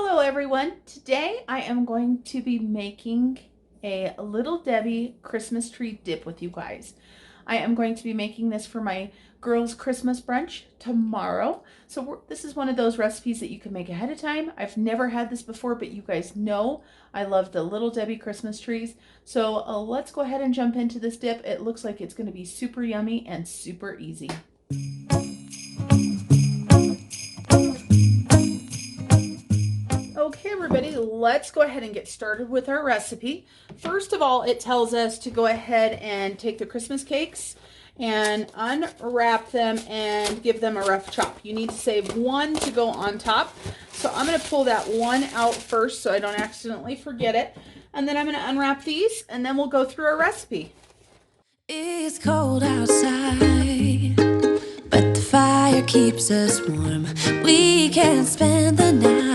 Hello everyone. Today I am going to be making a Little Debbie Christmas tree dip with you guys. I am going to be making this for my girls' Christmas brunch tomorrow. So this is one of those recipes that you can make ahead of time. I've never had this before, but you guys know I love the Little Debbie Christmas trees. So let's go ahead and jump into this dip. It looks like it's going to be super yummy and super easy. Okay, everybody, let's go ahead and get started with our recipe. First of all, it tells us to go ahead and take the Christmas cakes and unwrap them and give them a rough chop. You need to save one to go on top. So I'm going to pull that one out first so I don't accidentally forget it. And then I'm going to unwrap these and then we'll go through our recipe. It's cold outside, but the fire keeps us warm. We can spend the night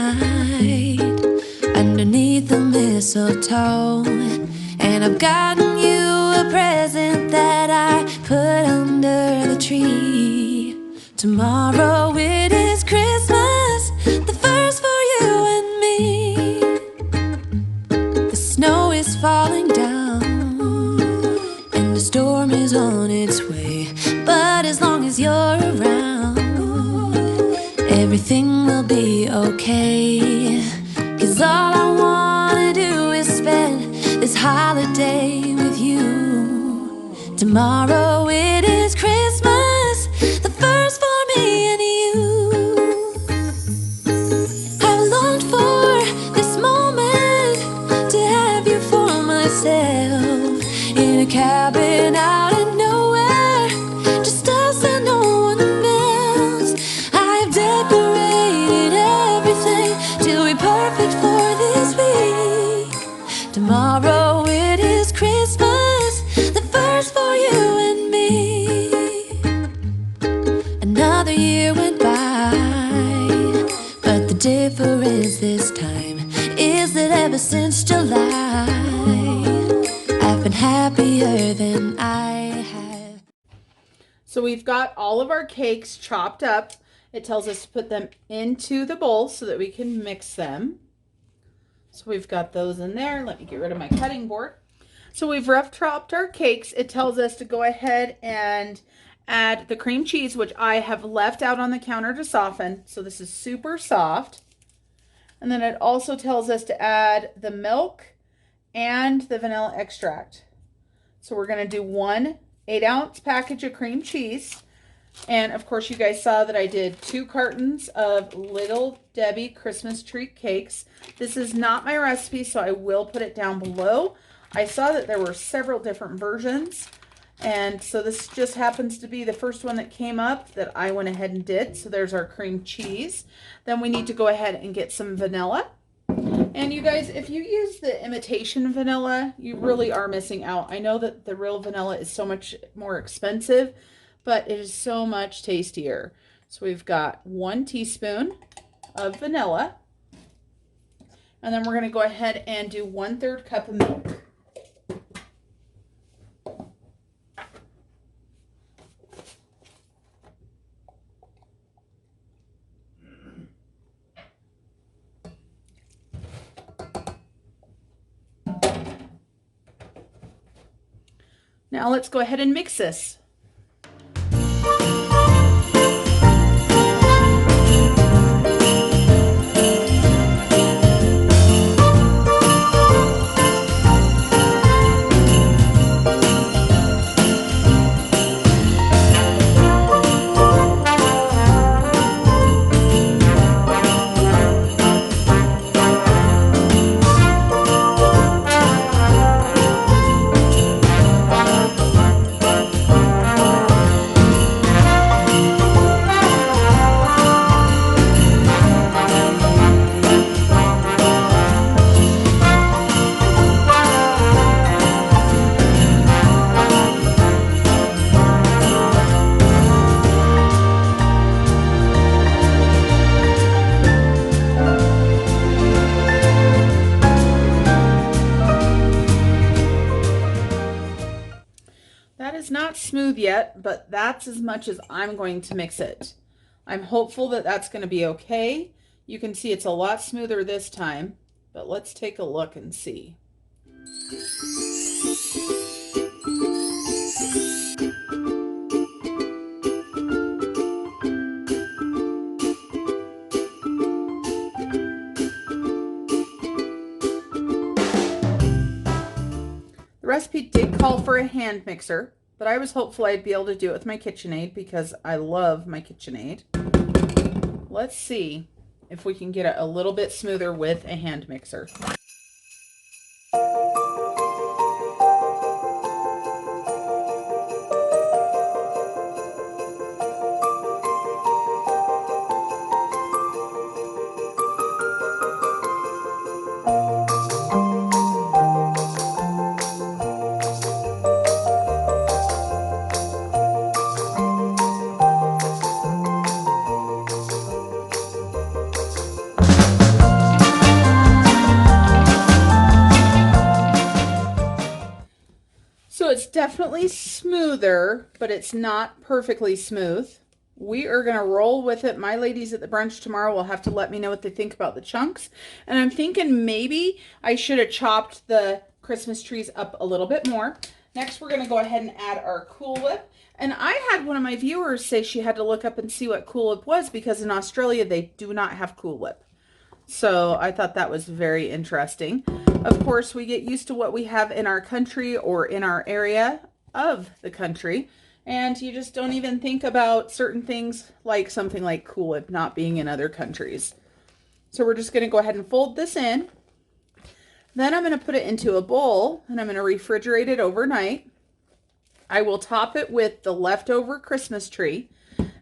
underneath the mistletoe. And I've gotten you a present that I put under the tree. Tomorrow it is Christmas, the first for you and me. The snow is falling down and the storm is on its way. But as long as you're around, everything will be okay. 'Cause all I wanna do is spend this holiday with you. Tomorrow it is Christmas, the first for me and you. I've longed for this moment to have you for myself in a cabin out in nowhere, just us and no one else. I've decorated everything till we're perfect for this week. Tomorrow it is Christmas, the first for you and me. Another year went by, but the difference this time is that ever since July, I've been happier than I have. So we've got all of our cakes chopped up. It tells us to put them into the bowl so that we can mix them. So we've got those in there. Let me get rid of my cutting board. So we've rough chopped our cakes. It tells us to go ahead and add the cream cheese, which I have left out on the counter to soften. So this is super soft. And then it also tells us to add the milk and the vanilla extract. So we're going to do 1 8-ounce package of cream cheese. And of course you guys saw that I did 2 cartons of Little Debbie Christmas tree cakes. This is not my recipe, so I will put it down below. I saw that there were several different versions, and so this just happens to be the first one that came up that I went ahead and did. So there's our cream cheese. Then we need to go ahead and get some vanilla. And you guys, if you use the imitation vanilla, you really are missing out. I know that the real vanilla is so much more expensive, but it is so much tastier. So we've got 1 teaspoon of vanilla. And then we're going to go ahead and do 1/3 cup of milk. Now let's go ahead and mix this. Is not smooth yet, but that's as much as I'm going to mix it. I'm hopeful that that's going to be okay. You can see it's a lot smoother this time, but let's take a look and see. The recipe did call for a hand mixer, but I was hopeful I'd be able to do it with my KitchenAid because I love my KitchenAid. Let's see if we can get it a little bit smoother with a hand mixer. So it's definitely smoother, but it's not perfectly smooth. We are going to roll with it. My ladies at the brunch tomorrow will have to let me know what they think about the chunks. And I'm thinking maybe I should have chopped the Christmas trees up a little bit more. Next, we're going to go ahead and add our Cool Whip. And I had one of my viewers say she had to look up and see what Cool Whip was because in Australia, they do not have Cool Whip. So I thought that was very interesting. Of course, we get used to what we have in our country or in our area of the country. And you just don't even think about certain things like something like Cool Whip not being in other countries. So we're just going to go ahead and fold this in. Then I'm going to put it into a bowl and I'm going to refrigerate it overnight. I will top it with the leftover Christmas tree.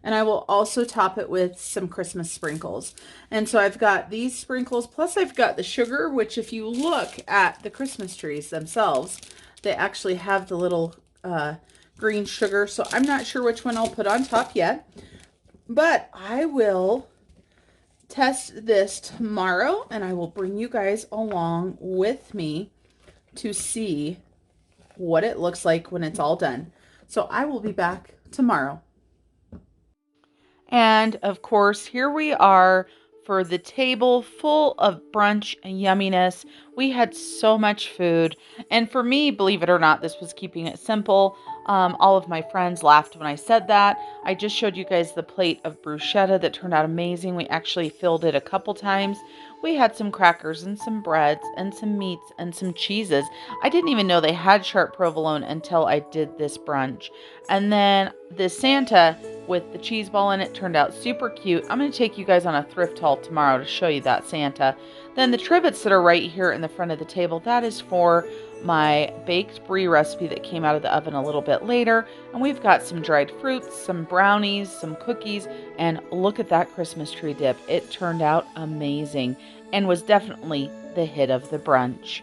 And I will also top it with some Christmas sprinkles. And so I've got these sprinkles, plus I've got the sugar, which if you look at the Christmas trees themselves, they actually have the little green sugar. So I'm not sure which one I'll put on top yet. But I will test this tomorrow, and I will bring you guys along with me to see what it looks like when it's all done. So I will be back tomorrow. And of course, here we are for the table full of brunch and yumminess. We had so much food. And for me, believe it or not, this was keeping it simple. All of my friends laughed when I said that. I just showed you guys the plate of bruschetta that turned out amazing. We actually filled it a couple times. We had some crackers and some breads and some meats and some cheeses. I didn't even know they had sharp provolone until I did this brunch. And then the Santa with the cheese ball in it turned out super cute. I'm going to take you guys on a thrift haul tomorrow to show you that Santa. Then the trivets that are right here in the front of the table, that is for my baked brie recipe that came out of the oven a little bit later. And we've got some dried fruits, some brownies, some cookies, and look at that Christmas tree dip. It turned out amazing and was definitely the hit of the brunch.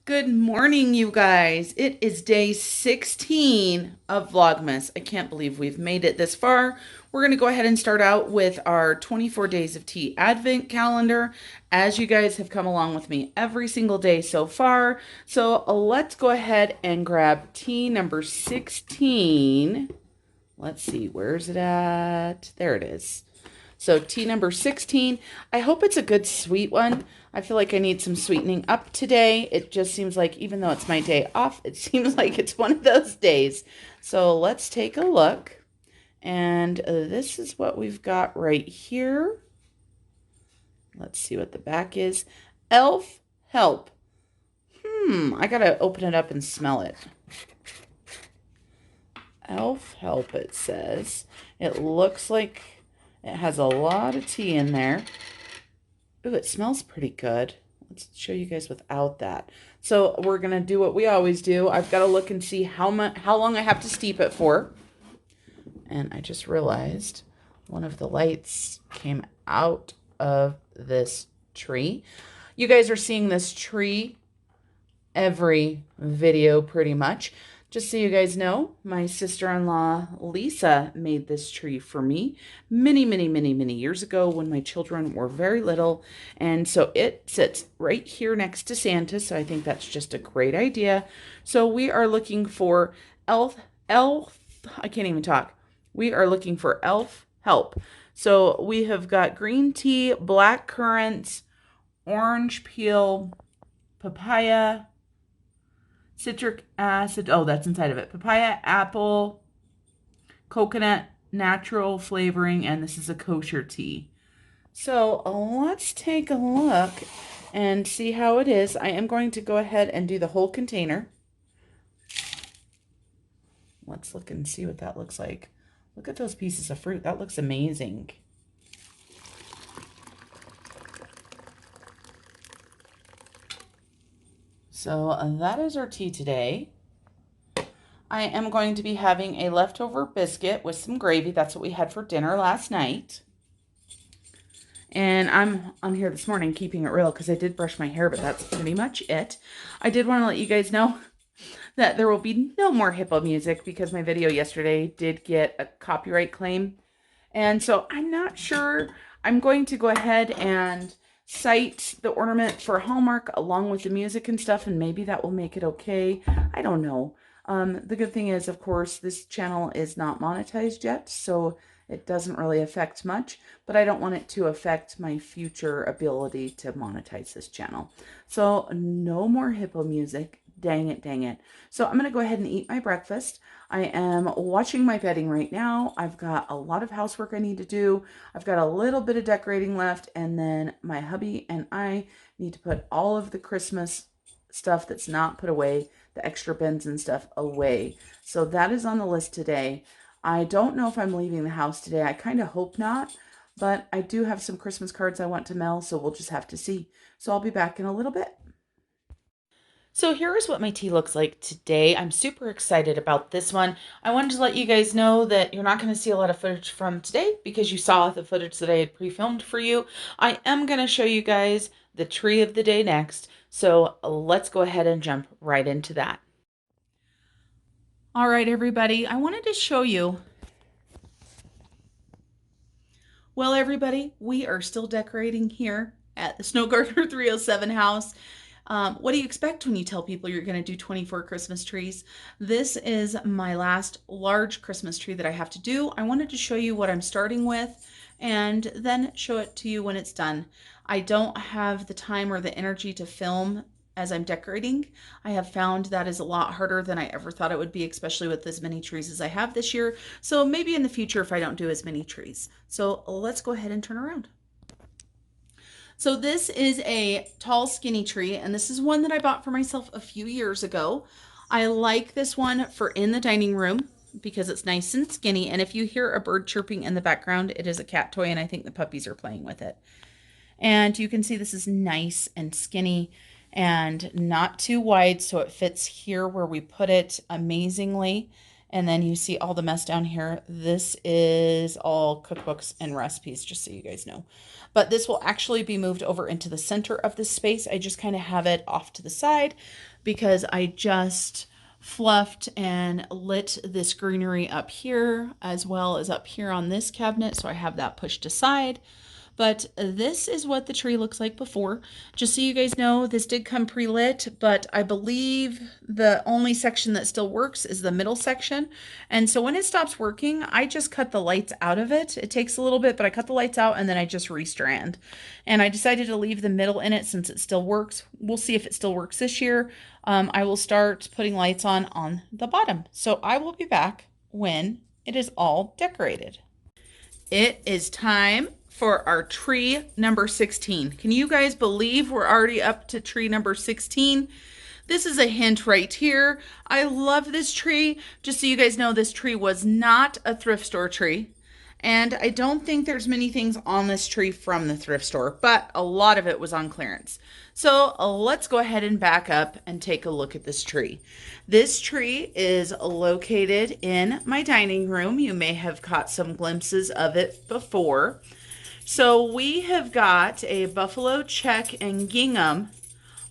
Good morning, you guys. It is day 16 of Vlogmas. I can't believe we've made it this far. We're going to go ahead and start out with our 24 Days of Tea Advent calendar, as you guys have come along with me every single day so far. So let's go ahead and grab tea number 16. Let's see, where's it at? There it is. So tea number 16. I hope it's a good sweet one. I feel like I need some sweetening up today. It just seems like, even though it's my day off, it seems like it's one of those days. So let's take a look. And this is what we've got right here. Let's see what the back is. Elf help. I gotta open it up and smell it. Elf help, it says. It looks like it has a lot of tea in there. Ooh, it smells pretty good. Let's show you guys without that. So we're going to do what we always do. I've got to look and see how long I have to steep it for. And I just realized one of the lights came out of this tree. You guys are seeing this tree every video pretty much. Just so you guys know, my sister-in-law Lisa made this tree for me many years ago when my children were very little. And so it sits right here next to Santa. So I think that's just a great idea. So we are looking for I can't even talk. We are looking for elf help. So we have got green tea, black currants, orange peel, papaya, citric acid. Oh, that's inside of it. Papaya, apple, coconut, natural flavoring, and this is a kosher tea. So let's take a look and see how it is. I am going to go ahead and do the whole container. Let's look and see what that looks like. Look at those pieces of fruit. That looks amazing. So that is our tea today. I am going to be having a leftover biscuit with some gravy. That's what we had for dinner last night. And I'm on here this morning keeping it real because I did brush my hair, but that's pretty much it. I did want to let you guys know that there will be no more Hippo music because my video yesterday did get a copyright claim. And so I'm not sure. I'm going to go ahead and cite the ornament for Hallmark along with the music and stuff, and maybe that will make it okay. I don't know. The good thing is, of course, this channel is not monetized yet, so it doesn't really affect much, but I don't want it to affect my future ability to monetize this channel. So no more Hippo music. Dang it, dang it. So I'm going to go ahead and eat my breakfast. I am watching my bedding right now. I've got a lot of housework I need to do. I've got a little bit of decorating left, and then my hubby and I need to put all of the Christmas stuff that's not put away, the extra bins and stuff, away. So that is on the list today. I don't know if I'm leaving the house today. I kind of hope not, but I do have some Christmas cards I want to mail, so we'll just have to see. So I'll be back in a little bit. So here is what my tea looks like today. I'm super excited about this one. I wanted to let you guys know that you're not going to see a lot of footage from today because you saw the footage that I had pre-filmed for you. I am going to show you guys the tree of the day next. So let's go ahead and jump right into that. All right, everybody, I wanted to show you. Well, everybody, we are still decorating here at the Snow Gardener 307 house. What do you expect when you tell people you're going to do 24 Christmas trees? This is my last large Christmas tree that I have to do. I wanted to show you what I'm starting with and then show it to you when it's done. I don't have the time or the energy to film as I'm decorating. I have found that is a lot harder than I ever thought it would be, especially with as many trees as I have this year. So maybe in the future if I don't do as many trees. So let's go ahead and turn around. So this is a tall skinny tree, and this is one that I bought for myself a few years ago. I like this one for in the dining room because it's nice and skinny, and if you hear a bird chirping in the background, it is a cat toy, and I think the puppies are playing with it. And you can see this is nice and skinny and not too wide, so it fits here where we put it amazingly. And then you see all the mess down here. This is all cookbooks and recipes, just so you guys know. But this will actually be moved over into the center of this space. I just kind of have it off to the side because I just fluffed and lit this greenery up here as well as up here on this cabinet. So I have that pushed aside. But this is what the tree looks like before. Just so you guys know, this did come pre-lit, but I believe the only section that still works is the middle section. And so when it stops working, I just cut the lights out of it. It takes a little bit, but I cut the lights out and then I just restrand. And I decided to leave the middle in it since it still works. We'll see if it still works this year. I will start putting lights on the bottom. So I will be back when it is all decorated. It is time for our tree number 16. Can you guys believe we're already up to tree number 16? This is a hint right here. I love this tree. Just so you guys know, this tree was not a thrift store tree. And I don't think there's many things on this tree from the thrift store, but a lot of it was on clearance. So let's go ahead and back up and take a look at this tree. This tree is located in my dining room. You may have caught some glimpses of it before. So we have got a buffalo check and gingham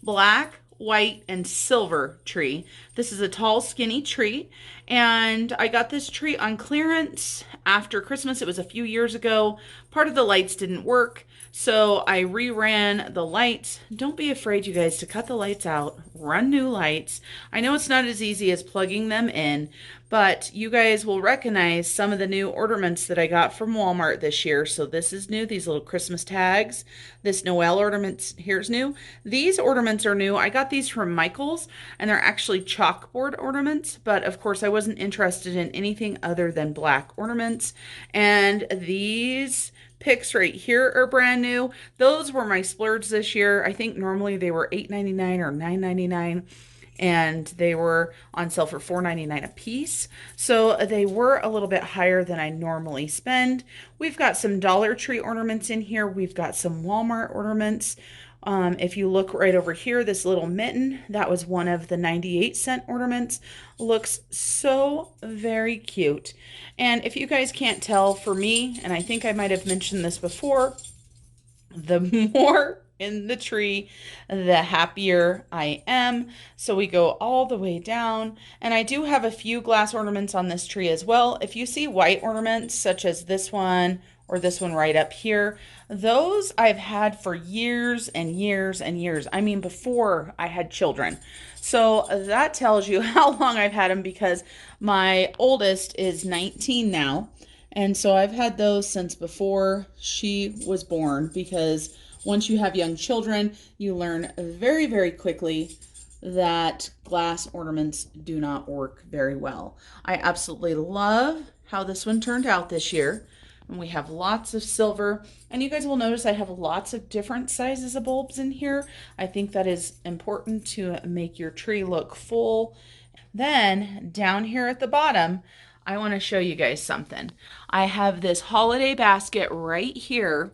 black, white, and silver tree. This is a tall, skinny tree, and I got this tree on clearance after Christmas. It was a few years ago. Part of the lights didn't work, so I reran the lights. Don't be afraid, you guys, to cut the lights out, run new lights. I know it's not as easy as plugging them in, but you guys will recognize some of the new ornaments that I got from Walmart this year. So this is new, these little Christmas tags. This Noel ornament here's new. These ornaments are new. I got these from Michael's, and they're actually chalkboard ornaments, but of course I wasn't interested in anything other than black ornaments. And these picks right here are brand new. Those were my splurge this year. I think normally they were $8.99 or $9.99. And they were on sale for $4.99 a piece. So they were a little bit higher than I normally spend. We've got some Dollar Tree ornaments in here. We've got some Walmart ornaments. If you look right over here, this little mitten, that was one of the 98-cent ornaments. Looks so very cute. And if you guys can't tell, for me, and I think I might have mentioned this before, the more in the tree, the happier I am. So we go all the way down, and I do have a few glass ornaments on this tree as well. If you see white ornaments such as this one or this one right up here, those I've had for years and years and years. I mean, before I had children. So that tells you how long I've had them, because my oldest is 19 now. And so I've had those since before she was born, because once you have young children, you learn very, very quickly that glass ornaments do not work very well. I absolutely love how this one turned out this year. And we have lots of silver. And you guys will notice I have lots of different sizes of bulbs in here. I think that is important to make your tree look full. Then down here at the bottom, I want to show you guys something. I have this holiday basket right here.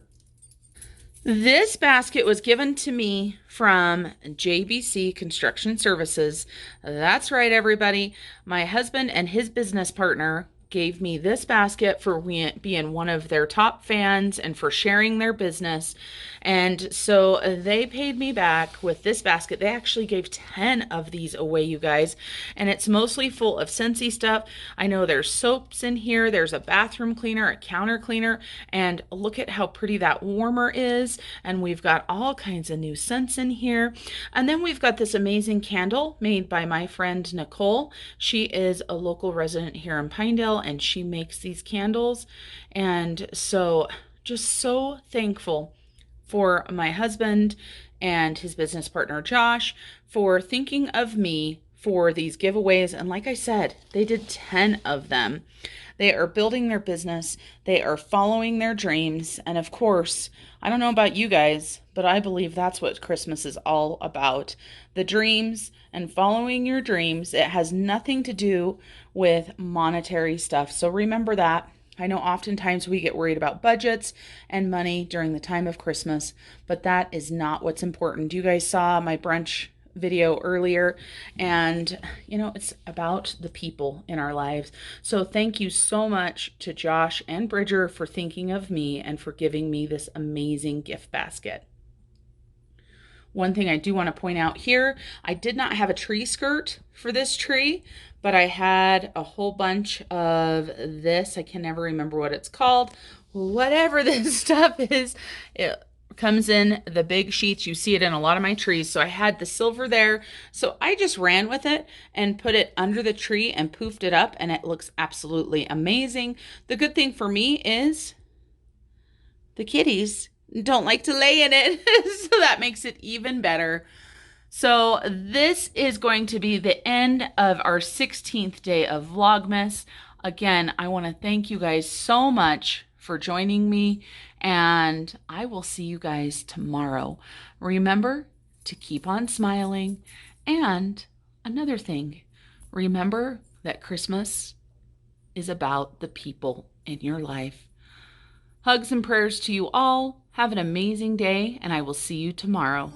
This basket was given to me from JBC Construction Services. That's right, everybody. My husband and his business partner gave me this basket for being one of their top fans and for sharing their business. And so they paid me back with this basket. They actually gave 10 of these away, you guys. And it's mostly full of Scentsy stuff. I know there's soaps in here. There's a bathroom cleaner, a counter cleaner. And look at how pretty that warmer is. And we've got all kinds of new scents in here. And then we've got this amazing candle made by my friend Nicole. She is a local resident here in Pinedale, and she makes these candles. And so just so thankful for my husband and his business partner Josh for thinking of me for these giveaways. And like I said, they did 10 of them. They are building their business. They are following their dreams. And of course, I don't know about you guys, but I believe that's what Christmas is all about. The dreams and following your dreams. It has nothing to do with monetary stuff. So remember that. I know oftentimes we get worried about budgets and money during the time of Christmas, but that is not what's important. You guys saw my brunch video earlier, and you know, it's about the people in our lives. So thank you so much to Josh and Bridger for thinking of me and for giving me this amazing gift basket. One thing I do want to point out here, I did not have a tree skirt for this tree, but I had a whole bunch of this. I can never remember what it's called. Whatever this stuff is, it comes in the big sheets. You see it in a lot of my trees. So I had the silver there. So I just ran with it and put it under the tree and poofed it up, and it looks absolutely amazing. The good thing for me is the kitties don't like to lay in it. So that makes it even better. So this is going to be the end of our 16th day of Vlogmas. Again, I want to thank you guys so much for joining me, and I will see you guys tomorrow. Remember to keep on smiling, and another thing, remember that Christmas is about the people in your life. Hugs and prayers to you all. Have an amazing day, and I will see you tomorrow.